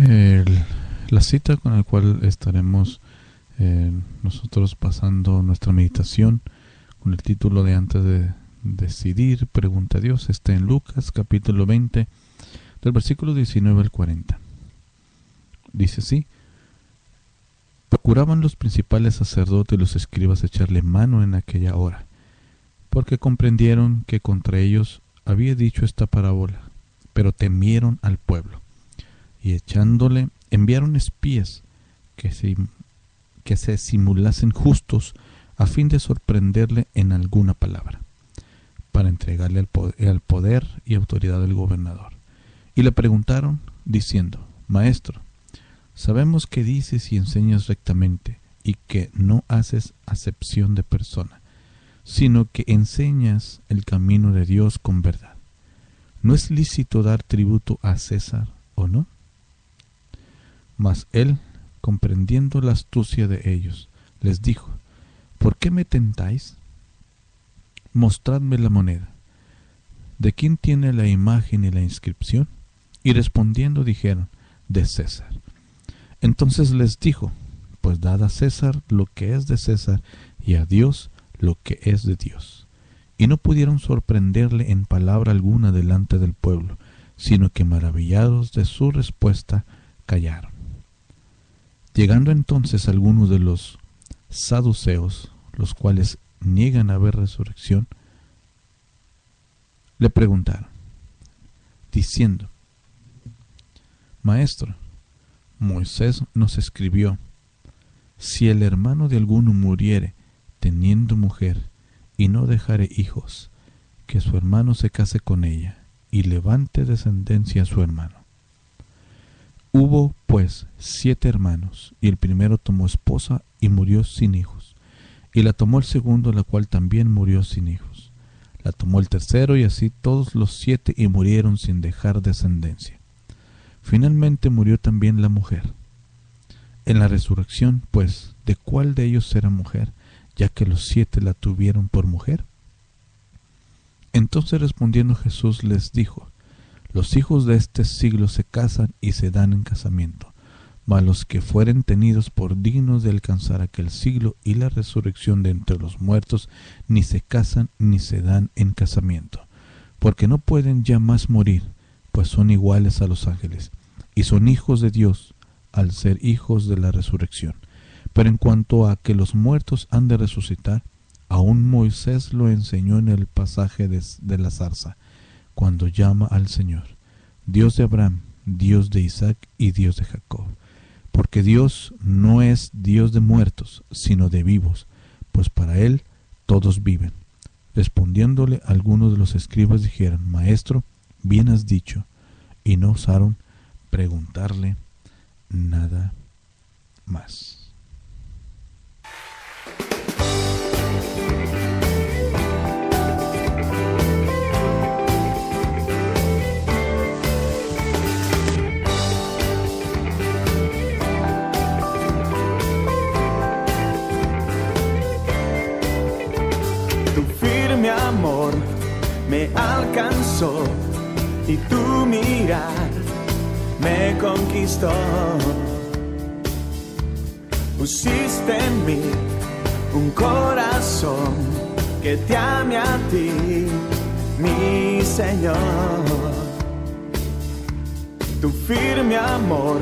El- la cita con la cual estaremos nosotros pasando nuestra meditación con el título de Antes de decidir, pregunta a Dios, está en Lucas capítulo 20 del versículo 19 al 40. Dice así: procuraban los principales sacerdotes y los escribas echarle mano en aquella hora, porque comprendieron que contra ellos había dicho esta parábola, pero temieron al pueblo, y echándole enviaron espías que se simulasen justos a fin de sorprenderle en alguna palabra, para entregarle al poder y autoridad del gobernador. Y le preguntaron diciendo: Maestro, sabemos que dices y enseñas rectamente, y que no haces acepción de persona, sino que enseñas el camino de Dios con verdad. ¿No es lícito dar tributo a César o no? Mas él, comprendiendo la astucia de ellos, les dijo: ¿por qué me tentáis? Mostradme la moneda. ¿De quién tiene la imagen y la inscripción? Y respondiendo dijeron: de César. Entonces les dijo: pues dad a César lo que es de César, y a Dios lo que es de Dios. Y no pudieron sorprenderle en palabra alguna delante del pueblo, sino que maravillados de su respuesta, callaron. Llegando entonces algunos de los saduceos, los cuales niegan haber resurrección, le preguntaron, diciendo: Maestro, Moisés nos escribió: si el hermano de alguno muriere teniendo mujer y no dejare hijos, que su hermano se case con ella y levante descendencia a su hermano. Hubo pues 7 hermanos, y el primero tomó esposa y murió sin hijos, y la tomó el segundo, la cual también murió sin hijos. La tomó el tercero, y así todos los 7, y murieron sin dejar descendencia. Finalmente murió también la mujer. En la resurrección, pues, ¿de cuál de ellos será mujer, ya que los 7 la tuvieron por mujer? Entonces respondiendo Jesús les dijo: los hijos de este siglo se casan y se dan en casamiento, mas los que fueren tenidos por dignos de alcanzar aquel siglo y la resurrección de entre los muertos, ni se casan ni se dan en casamiento, porque no pueden ya más morir, pues son iguales a los ángeles, y son hijos de Dios, al ser hijos de la resurrección. Pero en cuanto a que los muertos han de resucitar, aún Moisés lo enseñó en el pasaje de la zarza, cuando llama al Señor Dios de Abraham, Dios de Isaac y Dios de Jacob. Porque Dios no es Dios de muertos, sino de vivos, pues para Él todos viven. Respondiéndole algunos de los escribas dijeron: Maestro, bien has dicho. Y no osaron preguntarle nada más. Tu firme amor me alcanzó y tu mirar me conquistó. Pusiste en mí un corazón que te ame a ti, mi Señor. Tu firme amor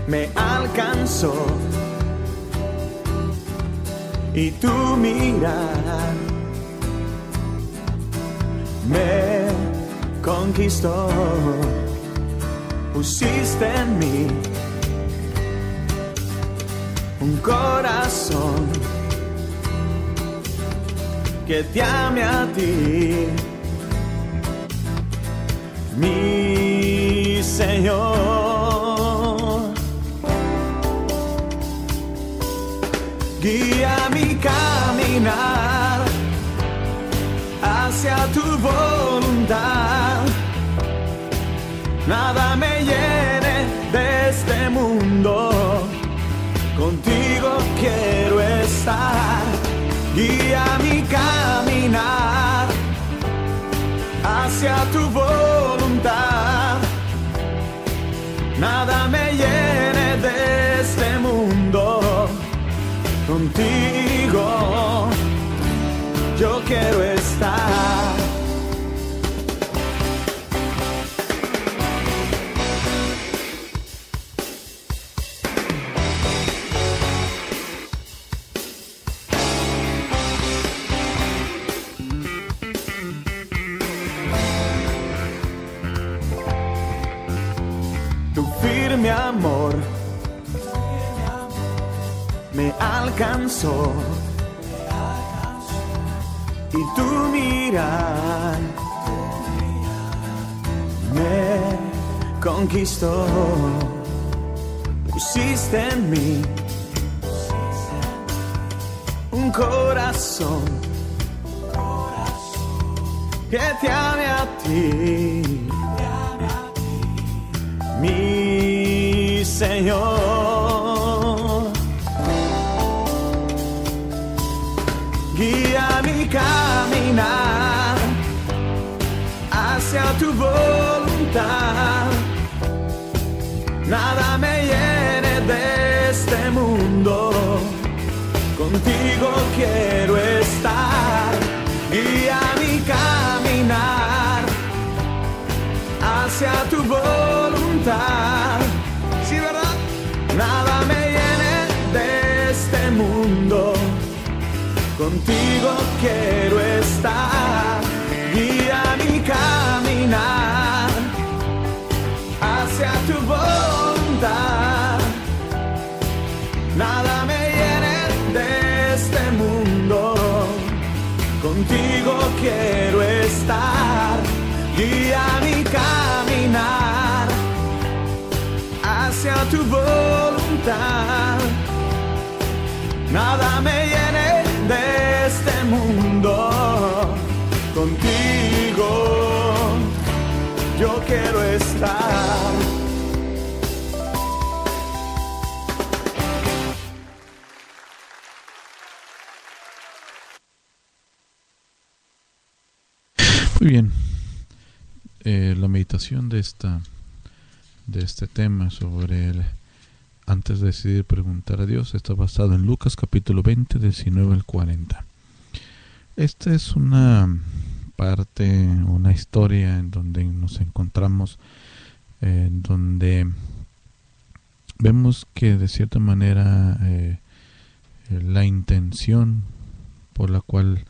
me alcanzó y tu mirar me conquistó. Pusiste en mí un corazón que te ame a ti, mi Señor. Guía mi caminar hacia tu voluntad. Nada me llene de este mundo, contigo quiero estar. Guía mi caminar hacia tu voluntad. nada me llene de este mundo. Contigo yo quiero estar. Tu firme amor me alcanzó y tu mirar me conquistó. Pusiste en mí un corazón que te ame a ti, mi Señor. Guía mi caminar hacia tu voluntad. Nada me llene de este mundo. Contigo quiero estar. Guía mi caminar hacia tu voluntad. Sí, ¿verdad? Nada me llene de este mundo. Contigo quiero estar. Guía mi caminar hacia tu voluntad. Nada me llene de este mundo. Contigo quiero estar. Guía mi caminar hacia tu voluntad. Nada me llene de este mundo. Contigo yo quiero estar. Muy bien. La meditación de este tema sobre antes de decidir preguntar a Dios está basado en Lucas capítulo 20, 19 al 40. Esta es una parte, una historia en donde nos encontramos, en donde vemos que de cierta manera la intención por la cual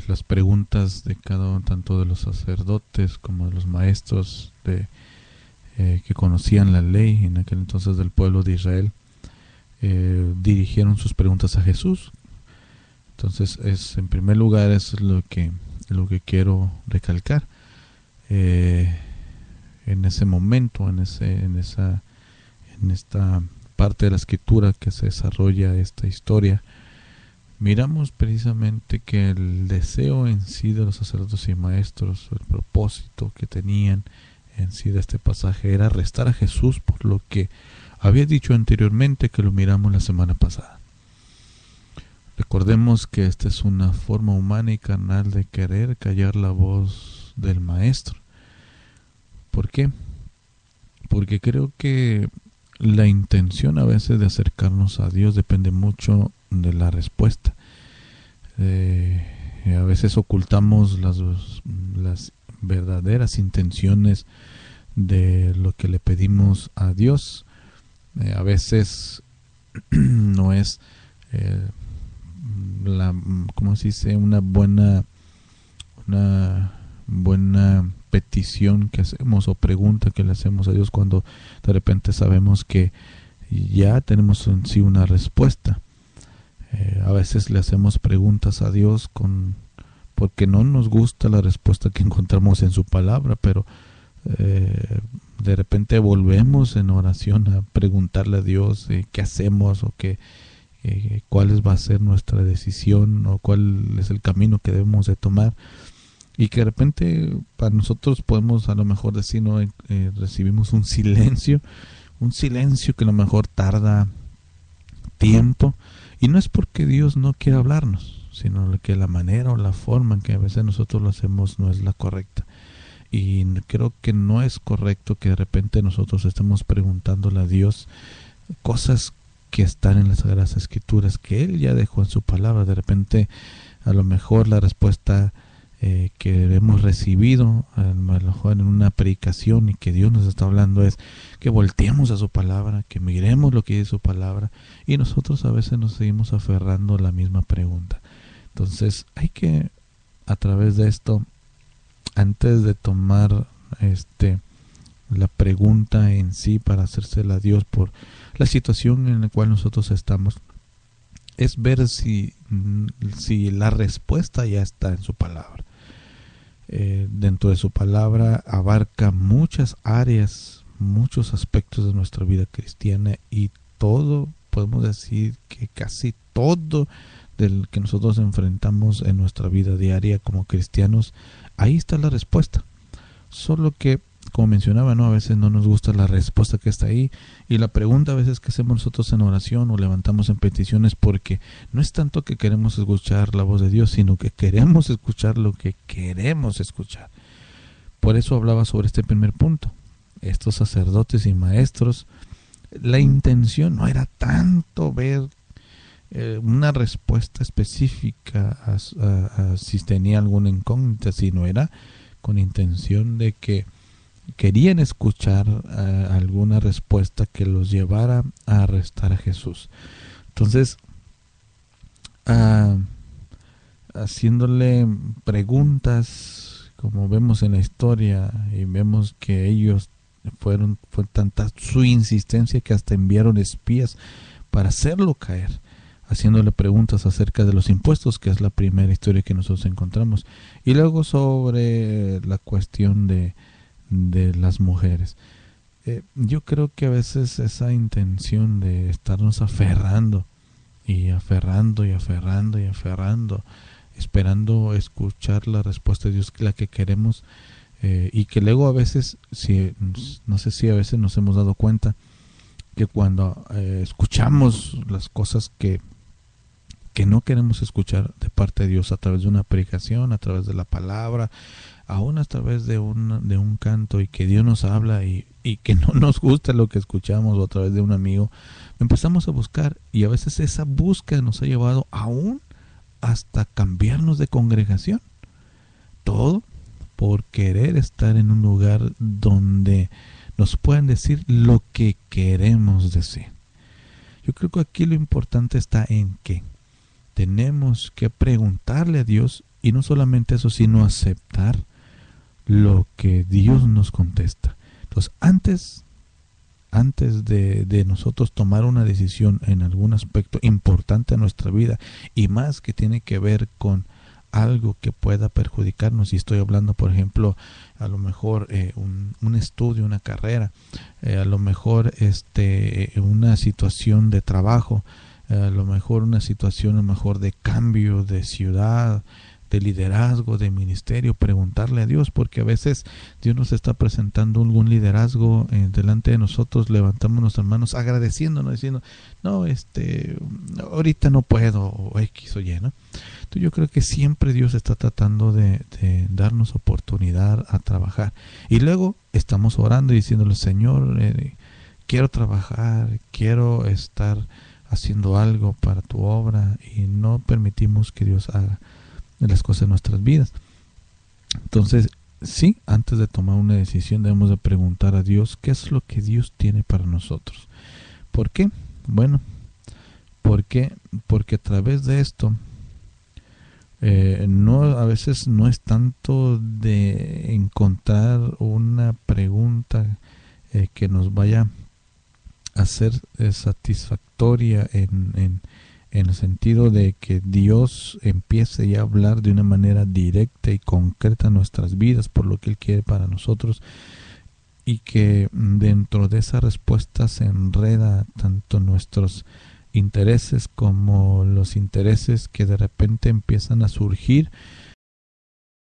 las preguntas de cada uno, tanto de los sacerdotes como de los maestros que conocían la ley en aquel entonces del pueblo de Israel, dirigieron sus preguntas a Jesús. Entonces, en primer lugar, eso es lo que quiero recalcar. En ese momento, en esta parte de la escritura que se desarrolla esta historia, miramos precisamente que el deseo en sí de los sacerdotes y maestros, el propósito que tenían en sí de este pasaje, era arrestar a Jesús por lo que había dicho anteriormente, que lo miramos la semana pasada. Recordemos que esta es una forma humana y carnal de querer callar la voz del maestro. ¿Por qué? Porque creo que la intención a veces de acercarnos a Dios depende mucho de la respuesta. A veces ocultamos las verdaderas intenciones de lo que le pedimos a Dios. A veces no es ¿cómo se dice? una buena petición que hacemos o pregunta que le hacemos a Dios cuando de repente sabemos que ya tenemos en sí una respuesta. A veces le hacemos preguntas a Dios porque no nos gusta la respuesta que encontramos en su palabra, pero de repente volvemos en oración a preguntarle a Dios qué hacemos o cuál va a ser nuestra decisión o cuál es el camino que debemos de tomar, y que de repente para nosotros podemos a lo mejor decir, ¿no? Recibimos un silencio que a lo mejor tarda tiempo, y no es porque Dios no quiera hablarnos, sino que la manera o la forma en que a veces nosotros lo hacemos no es la correcta. y creo que no es correcto que de repente nosotros estemos preguntándole a Dios cosas que están en las Sagradas Escrituras, que Él ya dejó en su palabra. De repente, a lo mejor la respuesta que hemos recibido, a lo mejor en una predicación y que Dios nos está hablando, es que volteemos a su palabra, que miremos lo que dice su palabra, y nosotros a veces nos seguimos aferrando a la misma pregunta. Entonces hay que, a través de esto, antes de tomar la pregunta en sí para hacérsela a Dios por la situación en la cual nosotros estamos, es ver si la respuesta ya está en su palabra. Dentro de su palabra abarca muchas áreas, muchos aspectos de nuestra vida cristiana, y todo, podemos decir que casi todo del que nosotros enfrentamos en nuestra vida diaria como cristianos, ahí está la respuesta. Solo que, como mencionaba, a veces no nos gusta la respuesta que está ahí, y la pregunta a veces que hacemos nosotros en oración o levantamos en peticiones, porque no es tanto que queremos escuchar la voz de Dios, sino que queremos escuchar lo que queremos escuchar. Por eso hablaba sobre este primer punto. Estos sacerdotes y maestros, la intención no era tanto ver una respuesta específica a si tenía alguna incógnita, sino era con intención de que querían escuchar alguna respuesta que los llevara a arrestar a Jesús. Entonces, haciéndole preguntas, como vemos en la historia, y vemos que ellos fue tanta su insistencia que hasta enviaron espías para hacerlo caer, haciéndole preguntas acerca de los impuestos, que es la primera historia que nosotros encontramos, y luego sobre la cuestión de las mujeres. Yo creo que a veces esa intención de estarnos aferrando, esperando escuchar la respuesta de Dios, la que queremos, y que luego a veces, no sé si a veces nos hemos dado cuenta que cuando escuchamos las cosas que no queremos escuchar de parte de Dios, a través de una predicación, a través de la palabra, aún a través de un canto, y que Dios nos habla y que no nos gusta lo que escuchamos, o a través de un amigo, empezamos a buscar, y a veces esa búsqueda nos ha llevado aún hasta cambiarnos de congregación. Todo por querer estar en un lugar donde nos puedan decir lo que queremos decir. Yo creo que aquí lo importante está en que tenemos que preguntarle a Dios, y no solamente eso, sino aceptar lo que Dios nos contesta. Entonces, antes de nosotros tomar una decisión en algún aspecto importante de nuestra vida, y más que tiene que ver con algo que pueda perjudicarnos, y estoy hablando, por ejemplo, a lo mejor un estudio, una carrera, a lo mejor una situación de trabajo, a lo mejor una situación de cambio de ciudad, de liderazgo, de ministerio, preguntarle a Dios, porque a veces Dios nos está presentando algún liderazgo delante de nosotros, levantamos nuestras manos agradeciéndonos, diciendo, no, ahorita no puedo, o X o Y, ¿no? Entonces yo creo que siempre Dios está tratando de darnos oportunidad a trabajar, y luego estamos orando y diciéndole, Señor, quiero trabajar, quiero estar haciendo algo para tu obra, y no permitimos que Dios haga las cosas en nuestras vidas. Entonces, sí, antes de tomar una decisión debemos de preguntar a Dios qué es lo que Dios tiene para nosotros. ¿Por qué? Bueno, porque a través de esto, a veces no es tanto de encontrar una pregunta que nos vaya a ser satisfactoria en el sentido de que Dios empiece ya a hablar de una manera directa y concreta en nuestras vidas por lo que Él quiere para nosotros, y que dentro de esa respuesta se enreda tanto nuestros intereses como los intereses que de repente empiezan a surgir